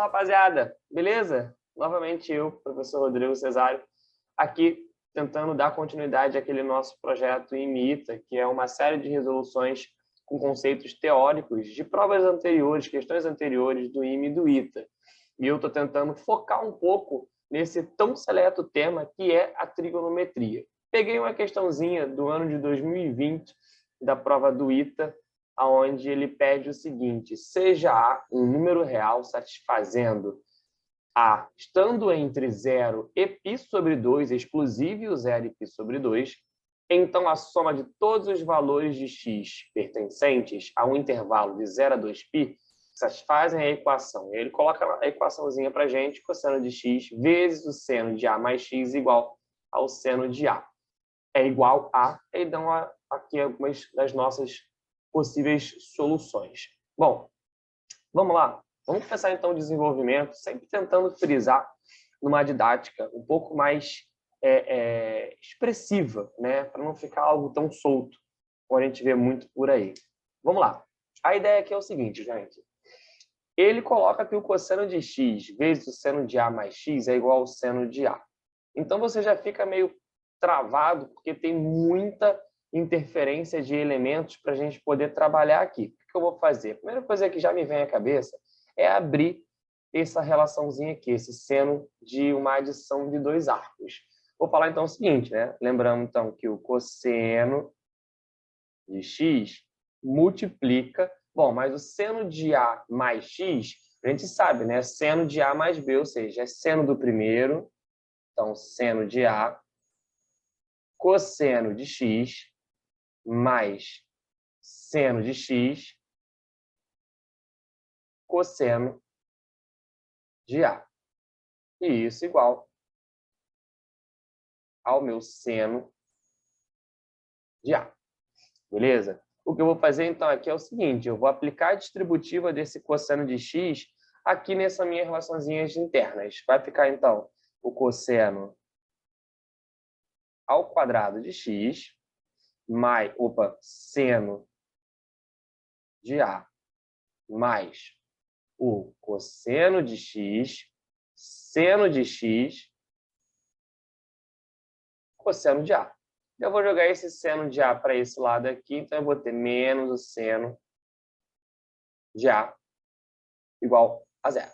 rapaziada, beleza? Novamente eu, professor Rodrigo Cesário, aqui tentando dar continuidade àquele nosso projeto IMITA, que é uma série de resoluções com conceitos teóricos de provas anteriores, questões anteriores do IME e do ITA. E eu estou tentando focar um pouco nesse tão seleto tema que é a trigonometria. Peguei uma questãozinha do ano de 2020 da prova do ITA, onde ele pede o seguinte: seja A um número real satisfazendo A estando entre 0 e π sobre 2, exclusive o 0 e π sobre 2, então a soma de todos os valores de x pertencentes a um intervalo de 0 a 2π satisfazem a equação. E ele coloca a equaçãozinha para a gente, cosseno de x vezes o seno de A mais x igual ao seno de A. É igual a, e dão aqui algumas das nossas possíveis soluções. Bom, vamos lá. Vamos começar então o desenvolvimento, sempre tentando frisar numa didática um pouco mais expressiva, né? Para não ficar algo tão solto, como a gente vê muito por aí. Vamos lá. A ideia aqui é o seguinte, gente. Ele coloca que o cosseno de x vezes o seno de A mais x é igual ao seno de A. Então você já fica meio travado, porque tem muita interferência de elementos para a gente poder trabalhar aqui. O que eu vou fazer? A primeira coisa que já me vem à cabeça é abrir essa relaçãozinha aqui, esse seno de uma adição de dois arcos. Vou falar então o seguinte, né? Lembrando então que o cosseno de x multiplica... Bom, mas o seno de A mais x, a gente sabe, né? Seno de A mais B, ou seja, é seno do primeiro, então seno de A, cosseno de x, mais seno de x, cosseno de A. E isso igual ao meu seno de A. Beleza? O que eu vou fazer, então, aqui é o seguinte: eu vou aplicar a distributiva desse cosseno de x aqui nessa minha relaçãozinhas internas. Vai ficar, então, o cosseno ao quadrado de x mais, seno de A mais o cosseno de x, seno de x, cosseno de A. Eu vou jogar esse seno de A para esse lado aqui, então eu vou ter menos o seno de A igual a 0.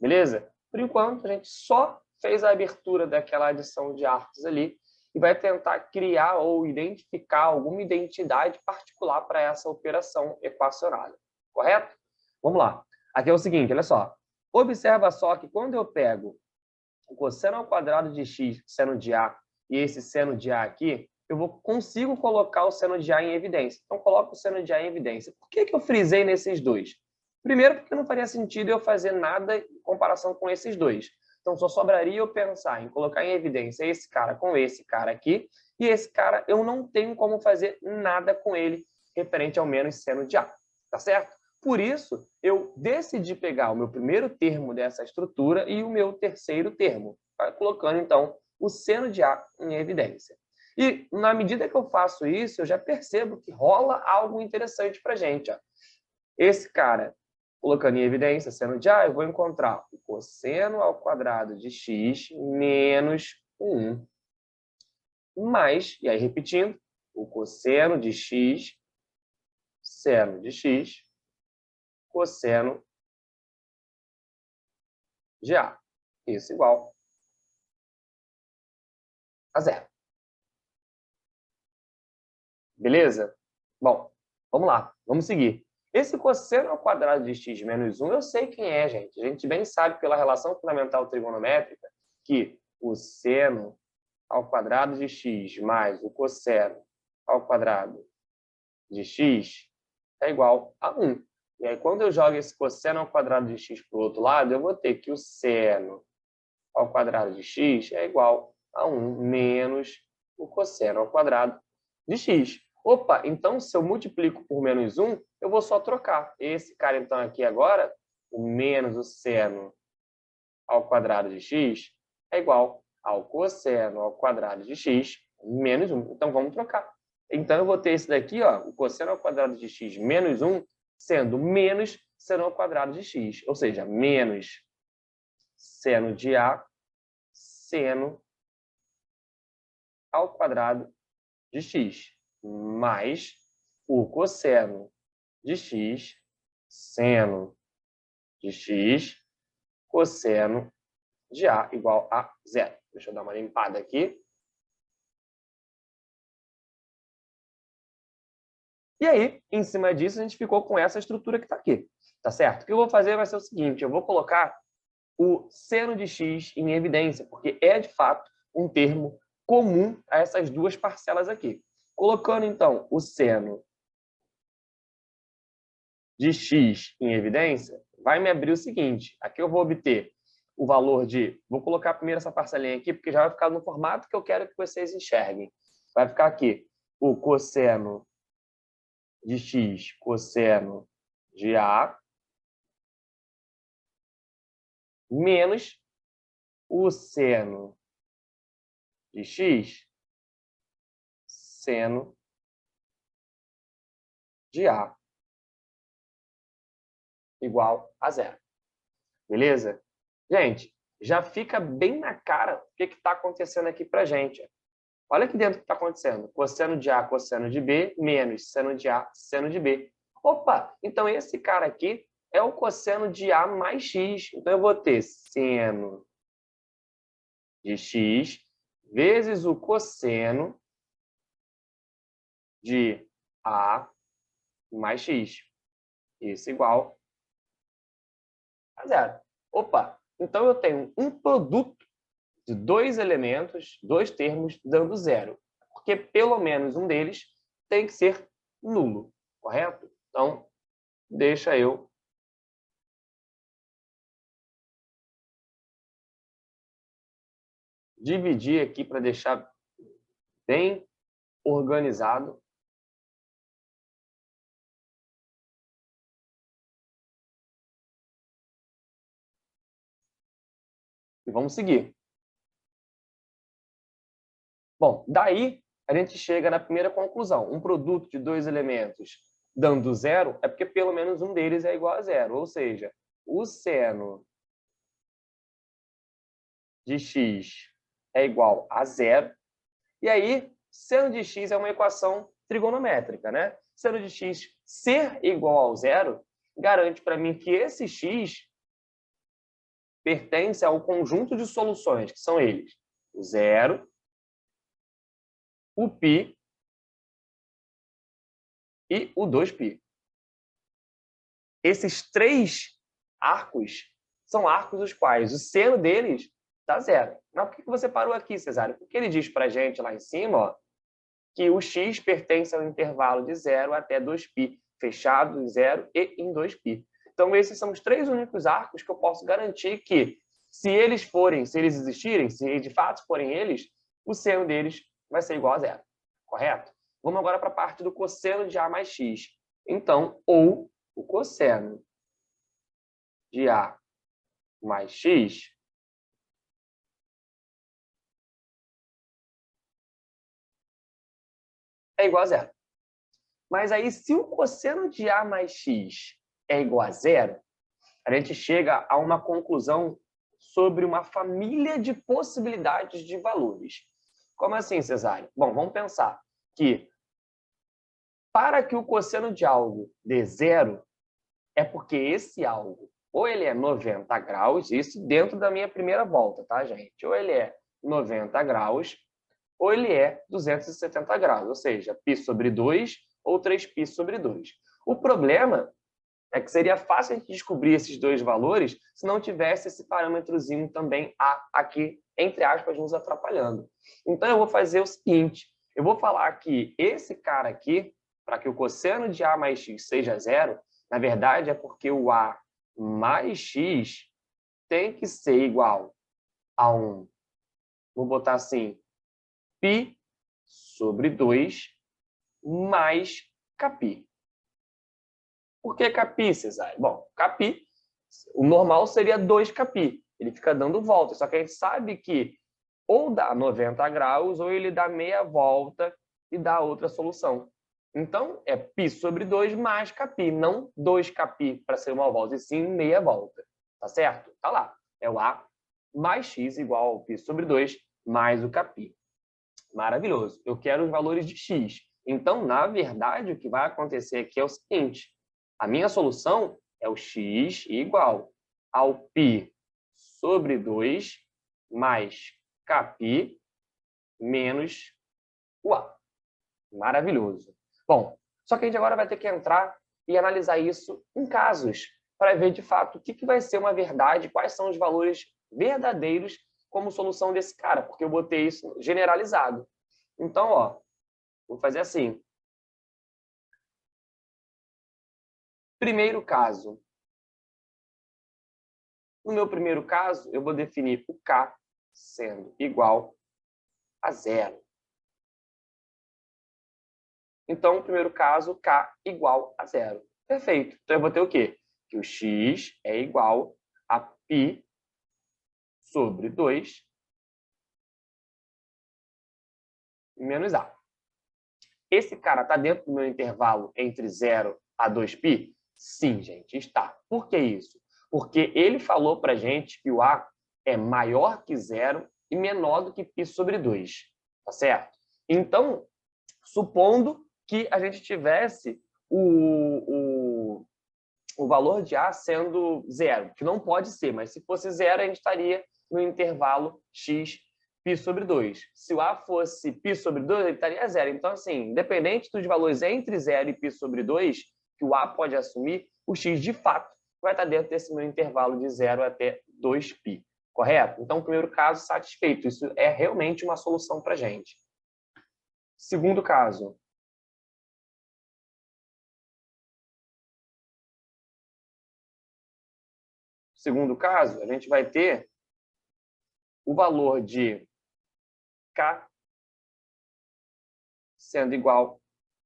Beleza? Por enquanto, a gente só fez a abertura daquela adição de arcos ali e vai tentar criar ou identificar alguma identidade particular para essa operação equacionária. Correto? Vamos lá. Aqui é o seguinte, olha só. Observa só que quando eu pego o cosseno ao quadrado de x, seno de A, e esse seno de A aqui, eu consigo colocar o seno de A em evidência. Então, coloco o seno de A em evidência. Por que eu frisei nesses dois? Primeiro, porque não faria sentido eu fazer nada em comparação com esses dois. Então, só sobraria eu pensar em colocar em evidência esse cara com esse cara aqui, e esse cara eu não tenho como fazer nada com ele referente ao menos seno de A. Tá certo? Por isso, eu decidi pegar o meu primeiro termo dessa estrutura e o meu terceiro termo, colocando, então, o seno de A em evidência. E, na medida que eu faço isso, eu já percebo que rola algo interessante para a gente. Ó. Esse cara, colocando em evidência seno de A, eu vou encontrar o cosseno ao quadrado de x menos 1 mais, e aí repetindo, o cosseno de x, seno de x, cosseno de A. Isso igual a 0. Beleza? Bom, vamos lá. Vamos seguir. Esse cosseno ao quadrado de x menos 1, eu sei quem é, gente. A gente bem sabe pela relação fundamental trigonométrica que o seno ao quadrado de x mais o cosseno ao quadrado de x é igual a 1. E aí, quando eu jogo esse cosseno ao quadrado de x para o outro lado, eu vou ter que o seno ao quadrado de x é igual a 1 menos o cosseno ao quadrado de x. Opa, então se eu multiplico por menos 1, eu vou só trocar. Esse cara, então, aqui agora, o menos o seno ao quadrado de x é igual ao cosseno ao quadrado de x menos 1. Então, vamos trocar. Então, eu vou ter esse daqui, ó, o cosseno ao quadrado de x menos 1, sendo menos seno ao quadrado de x. Ou seja, menos seno de A, seno ao quadrado de x, mais o cosseno de x, seno de x, cosseno de A igual a zero. Deixa eu dar uma limpada aqui. E aí, em cima disso, a gente ficou com essa estrutura que está aqui. Tá certo? O que eu vou fazer vai ser o seguinte, eu vou colocar o seno de x em evidência, porque é, de fato, um termo comum a essas duas parcelas aqui. Colocando, então, o seno de x em evidência, vai me abrir o seguinte, aqui eu vou obter o valor de... Vou colocar primeiro essa parcelinha aqui, porque já vai ficar no formato que eu quero que vocês enxerguem. Vai ficar aqui o cosseno de x, cosseno de A, menos o seno de x, seno de A, igual a zero. Beleza? Gente, já fica bem na cara o que está acontecendo aqui para a gente. Olha aqui dentro o que está acontecendo. Cosseno de A, cosseno de B, menos seno de A, seno de B. Opa, então esse cara aqui é o cosseno de A mais x. Então eu vou ter seno de x vezes o cosseno de A mais x. Isso igual a zero. Opa, então eu tenho um produto de dois elementos, dois termos, dando zero. Porque pelo menos um deles tem que ser nulo, correto? Então, deixa eu dividir aqui para deixar bem organizado. E vamos seguir. Bom, daí a gente chega na primeira conclusão. Um produto de dois elementos dando zero é porque pelo menos um deles é igual a zero. Ou seja, o seno de x é igual a zero. E aí, seno de x é uma equação trigonométrica, né? Seno de x ser igual ao zero garante para mim que esse x pertence ao conjunto de soluções, que são eles: o zero, o π e o 2π. Esses três arcos são arcos os quais o seno deles dá zero. Mas por que você parou aqui, Cesário? Porque ele diz para a gente lá em cima, ó, que o x pertence ao intervalo de 0 até 2π, fechado em 0 e em 2π. Então, esses são os três únicos arcos que eu posso garantir que, se eles existirem, se de fato forem eles, o seno deles vai ser igual a zero. Correto? Vamos agora para a parte do cosseno de A mais x. Então, ou o cosseno de A mais x é igual a zero. Mas aí, se o cosseno de A mais x é igual a zero, a gente chega a uma conclusão sobre uma família de possibilidades de valores. Como assim, Cesário? Bom, vamos pensar que para que o cosseno de algo dê zero, é porque esse algo, ou ele é 90 graus, isso dentro da minha primeira volta, tá, gente? Ou ele é 90 graus, ou ele é 270 graus, ou seja, π sobre 2 ou 3π sobre 2. O problema é que seria fácil a gente descobrir esses dois valores se não tivesse esse parâmetrozinho também A aqui, entre aspas, nos atrapalhando. Então, eu vou fazer o seguinte, eu vou falar que esse cara aqui, para que o cosseno de A mais x seja zero, na verdade é porque o A mais x tem que ser igual a vou botar assim, π sobre 2 mais κπ. Por que κπ, Cesário? Bom, κπ, o normal seria 2κπ. Ele fica dando volta, só que a gente sabe que ou dá 90 graus ou ele dá meia volta e dá outra solução. Então, é π sobre 2 mais κπ, não 2κπ para ser uma volta, e sim meia volta. Tá certo? Tá lá. É o A mais x igual ao π sobre 2 mais o κ. Maravilhoso. Eu quero os valores de x. Então, na verdade, o que vai acontecer aqui é o seguinte. A minha solução é o x igual ao π sobre 2 mais κ menos o a. Maravilhoso. Bom, só que a gente agora vai ter que entrar e analisar isso em casos, para ver de fato o que vai ser uma verdade, quais são os valores verdadeiros como solução desse cara, porque eu botei isso generalizado. Então, ó, vou fazer assim. Primeiro caso. No meu primeiro caso, eu vou definir o k sendo igual a 0. Então, no primeiro caso, k igual a 0. Perfeito. Então, eu vou ter o quê? Que o x é igual a π sobre 2 menos a. Esse cara está dentro do meu intervalo entre 0 a 2π? Sim, gente, está. Por que isso? Porque ele falou para a gente que o a é maior que 0 e menor do que π sobre 2. Tá certo? Então, supondo que a gente tivesse o valor de a sendo 0, que não pode ser, mas se fosse 0, a gente estaria no intervalo x π sobre 2. Se o a fosse π sobre 2, ele estaria 0. Então, assim, independente dos valores entre 0 e π sobre 2, que o a pode assumir, o x, de fato, vai estar dentro desse meu intervalo de 0 até 2π. Correto? Então, o primeiro caso, satisfeito. Isso é realmente uma solução para a gente. Segundo caso. Segundo caso, a gente vai ter o valor de k sendo igual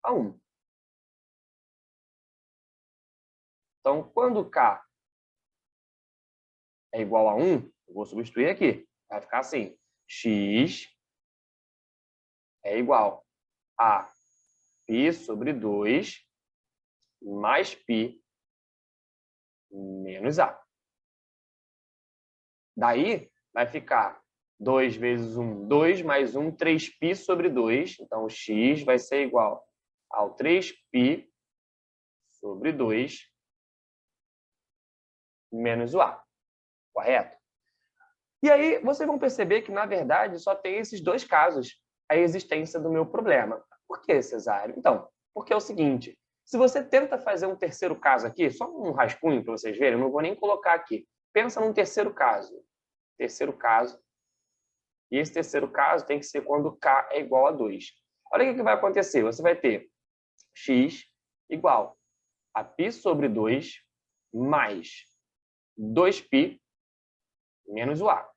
a 1. Então, quando k é igual a 1, eu vou substituir aqui. Vai ficar assim. X é igual a π sobre 2 mais π menos a. Daí, vai ficar 2 vezes 1, 2 mais 1, 3π sobre 2. Então, o x vai ser igual ao 3π sobre 2 menos o a. Correto? E aí, vocês vão perceber que, na verdade, só tem esses dois casos a existência do meu problema. Por que, Cesário? Então, porque é o seguinte, se você tenta fazer um terceiro caso aqui, só um rascunho para vocês verem, eu não vou nem colocar aqui. Pensa num terceiro caso. Terceiro caso. E esse terceiro caso tem que ser quando k é igual a 2. Olha o que vai acontecer. Você vai ter x igual a π sobre 2 mais 2π menos o a.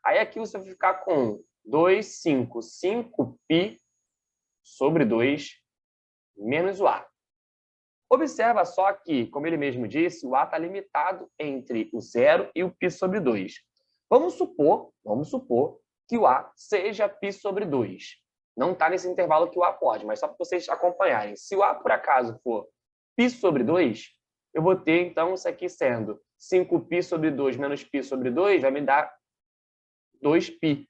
Aí aqui você vai ficar com 2, 5, 5π sobre 2 menos o a. Observa só que, como ele mesmo disse, o a está limitado entre o 0 e o π sobre 2. Vamos supor que o a seja π sobre 2. Não está nesse intervalo que o a pode, mas só para vocês acompanharem. Se o a, por acaso, for π sobre 2, eu vou ter, então, isso aqui sendo 5π sobre 2 menos π sobre 2, vai me dar 2π.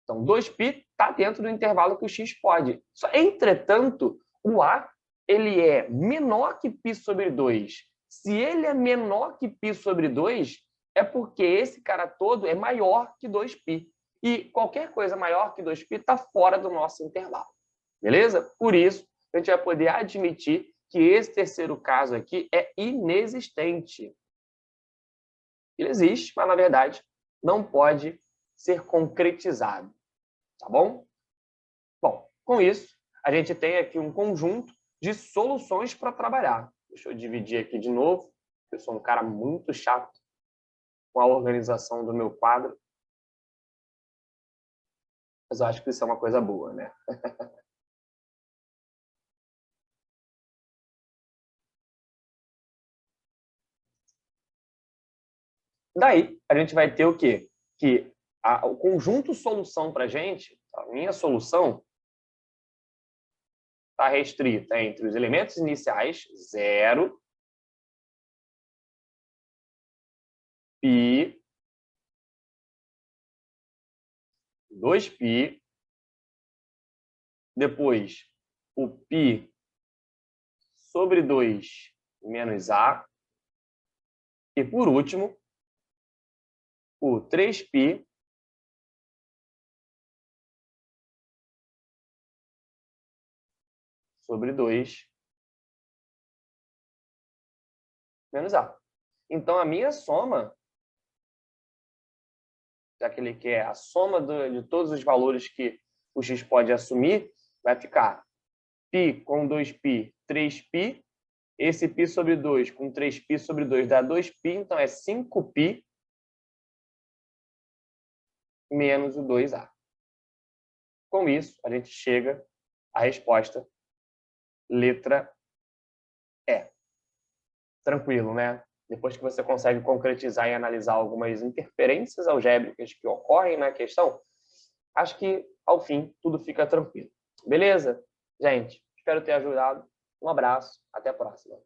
Então, 2π está dentro do intervalo que o x pode. Entretanto, o a ele é menor que π sobre 2. Se ele é menor que π sobre 2, é porque esse cara todo é maior que 2π. E qualquer coisa maior que 2π está fora do nosso intervalo. Beleza? Por isso, a gente vai poder admitir que esse terceiro caso aqui é inexistente. Ele existe, mas, na verdade, não pode ser concretizado. Tá bom? Bom, com isso, a gente tem aqui um conjunto de soluções para trabalhar. Deixa eu dividir aqui de novo. Eu sou um cara muito chato com a organização do meu quadro. Mas eu acho que isso é uma coisa boa, né? Daí, a gente vai ter o quê? Que o conjunto solução para a gente, a minha solução, está restrita entre os elementos iniciais, 0, π 2π. Depois, o π sobre 2 menos a. E, por último, o 3π sobre 2 menos a. Então, a minha soma, já que ele quer a soma de todos os valores que o x pode assumir, vai ficar π com 2π, 3π. Esse π sobre 2 com 3π sobre 2 dá 2π, então é 5π menos o 2a. Com isso, a gente chega à resposta letra E. Tranquilo, né? Depois que você consegue concretizar e analisar algumas interferências algébricas que ocorrem na questão, acho que, ao fim, tudo fica tranquilo. Beleza? Gente, espero ter ajudado. Um abraço. Até a próxima.